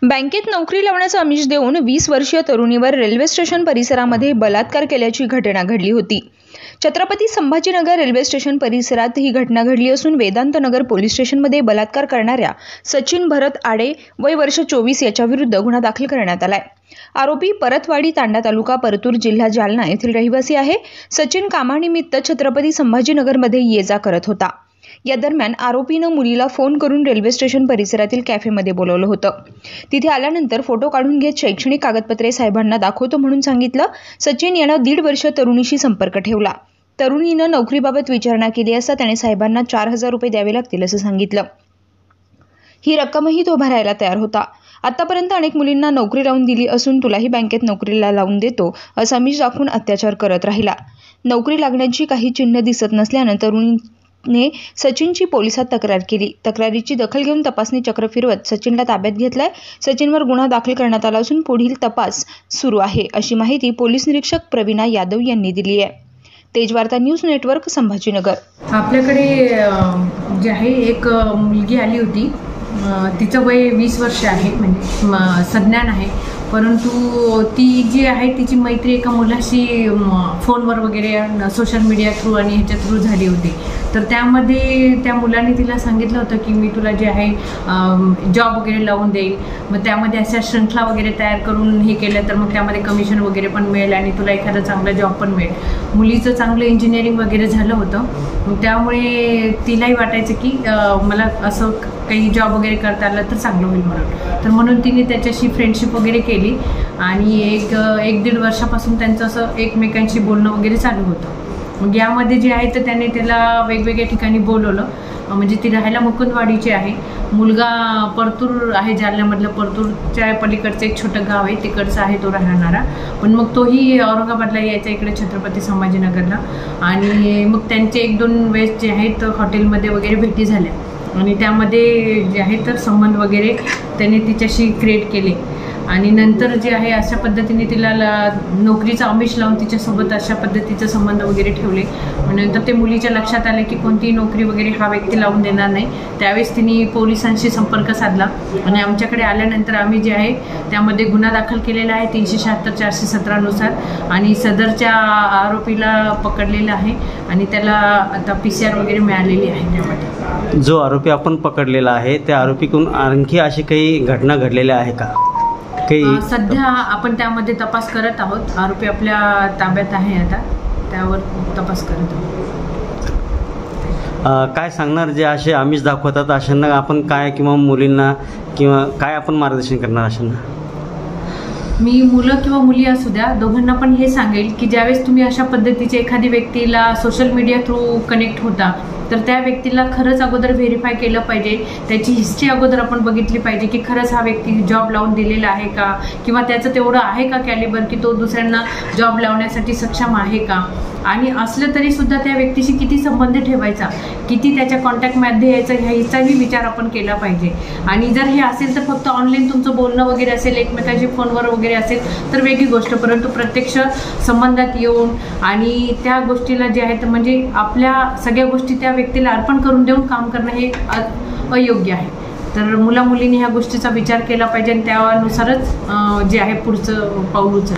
बँकेत नोकरी लावण्याचं आमिष देऊन 20 वर्षीय तरुणीवर रेल्वे स्टेशन परिसरामध्ये बलात्कार केल्याची घटना घडली होती। छत्रपती संभाजीनगर रेल्वे स्टेशन परिसरात ही घटना घडली असून वेदांतनगर पोलीस स्टेशनमध्ये बलात्कार करणाऱ्या सचिन भरत आडे वय वर्ष 24 याच्या विरुद्ध गुन्हा दाखल करण्यात आलाय। आरोपी परतवाडी तांडा तालुका परतूर जिल्हा जालना येथील रहिवासी आहे। सचिन कामानिमित्त छत्रपती संभाजीनगरमध्ये ये-जा करत होता। या दरम्यान आरोपीनं मुलीला फोन करून रेल्वे स्टेशन परिसरातील कॅफेमध्ये बोलवलं होतं। तिथे आल्यानंतर फोटो काढून घेत शैक्षणिक कागदपत्रे साहेबांना दाखवतो म्हणून सांगितलं। सचिन यानं 1.5 वर्ष तरुणीशी संपर्क ठेवला। तरुणीनं नोकरीबाबत विचारणा केली असता त्याने साहेबांना 4000 रुपये द्यावे लागतील असं सांगितलं। ही रक्कमही तो भरायला तयार होता। आतापर्यंत अनेक मुलींना नोकरी लावून दिली असून तुलाही बँकेत नोकरीला लावून देतो असं आमिष दाखवून अत्याचार करत राहिला। नोकरी लागण्याची काही चिन्ह दिसत नसल्यानं तरुणीने सचिनची पोलिसात तक्रार केली। तक्रारीची दखल घेऊन तपासणी चक्र फिरवत सचिनला ताब्यात घेतलाय। सचिनवर गुन्हा दाखल करण्यात आला असून पुढील तपास सुरू आहे अशी माहिती पोलीस निरीक्षक प्रवीणा यादव यांनी दिली आहे। Tejvarta news network Sambhajinagar. आपल्याकडे जे आहे एक मुलगी आली होती, तिचं वय 20 वर्ष आहे, म्हणजे सज्ञान आहे, परंतु ती जी आहे तिची मैत्री एका मुलाशी फोनवर वगैरे सोशल मीडिया थ्रू आणि ह्याच्या थ्रू झाली होती। तर त्यामध्ये त्या मुलाने तिला सांगितलं होतं की मी तुला जे आहे जॉब वगैरे लावून देईल, मग त्यामध्ये अशा श्रृंखला वगैरे तयार करून हे केलं तर मग त्यामध्ये कमिशन वगैरे पण मिळेल आणि तुला एखादा चांगला जॉब पण मिळेल। मुलीचं चांगलं इंजिनिअरिंग वगैरे झालं होतं, मग त्यामुळे तिलाही वाटायचं की मला असं काही जॉब वगैरे करता आलं तर चांगलं होईल म्हणून तिने त्याच्याशी फ्रेंडशिप वगैरे केली आणि एक 1-1.5 वर्षापासून त्यांचं असं एकमेकांशी बोलणं वगैरे चालू होतं। मग यामध्ये जे आहे तर त्याने त्याला वेगवेगळ्या ठिकाणी बोलवलं, म्हणजे ती राहायला मुकुंदवाडीची आहे। मुलगा परतूर आहे, जालन्यामधलं परतूरच्या पलीकडचं एक छोटं गाव आहे, तिकडचा आहे तो राहणारा, पण मग तोही औरंगाबादला यायचा इकडे छत्रपती संभाजीनगरला। आणि मग त्यांचे 1-2 वेळेस जे आहेत हॉटेलमध्ये वगैरे भेटी झाल्या आणि त्यामध्ये जे आहे तर संबंध वगैरे त्याने तिच्याशी क्रिएट केले आणि नंतर जे आहे अशा पद्धतीने तिला नोकरीचा आमिष लावून तिच्यासोबत अशा पद्धतीचे संबंध वगैरे ठेवले। नंतर ते मुलीच्या लक्षात आले की कोणतीही नोकरी वगैरे हा व्यक्ती लावून देणार नाही। त्यावेळेस तिने पोलिसांशी संपर्क साधला आणि आमच्याकडे आल्यानंतर आम्ही जे आहे त्यामध्ये गुन्हा दाखल केलेला आहे 376-417 नुसार आणि सदरच्या आरोपीला पकडलेला आहे आणि त्याला आता PCR वगैरे मिळालेली आहे। त्यामध्ये जो आरोपी आपण पकडलेला आहे त्या आरोपीकडून आणखी अशी काही घटना घडलेल्या आहे का? सध्या आपण त्यामध्ये तपास करत आहोत। आरोपी आपल्या ताब्यात आहे, आता त्यावर तपास करत आहोत। काय सांगणार जे असे आमिष दाखवतात अशांना आपण काय किंवा मुलींना किंवा काय आपण मार्गदर्शन करणार अशांना? मी मुलं किंवा मुली असू द्या दोघांना पण हे सांगेल की ज्यावेळेस तुम्ही अशा पद्धतीचे एखादी व्यक्तीला सोशल मीडिया थ्रू कनेक्ट होता तर त्या व्यक्तीला खरंच अगोदर व्हेरीफाय केलं पाहिजे, त्याची हिस्ट्री अगोदर आपण बघितली पाहिजे की खरंच हा व्यक्ती जॉब लावून दिलेला आहे का किंवा त्याचं तेवढं आहे का कॅलिबर की तो दुसऱ्यांना जॉब लावण्यासाठी सक्षम आहे का, आणि असलं तरी सुद्धा त्या व्यक्तीशी किती संबंध ठेवायचा, किती त्याच्या कॉन्टॅक्टमध्ये यायचं ह्याचाही विचार आपण केला पाहिजे। आणि जर हे असेल तर फक्त ऑनलाईन तुमचं बोलणं वगैरे असेल, एकमेकांशी फोनवर वगैरे असेल तर वेगळी गोष्ट, परंतु प्रत्यक्ष संबंधात येऊन आणि त्या गोष्टीला जे आहे तर म्हणजे आपल्या सगळ्या गोष्टी त्या व्यक्तीला अर्पण करून देऊन काम करणं हे अयोग्य आहे। तर मुला मुलींनी ह्या गोष्टीचा विचार केला पाहिजे आणि त्यानुसारच जे आहे पुढचं पाऊल उचललं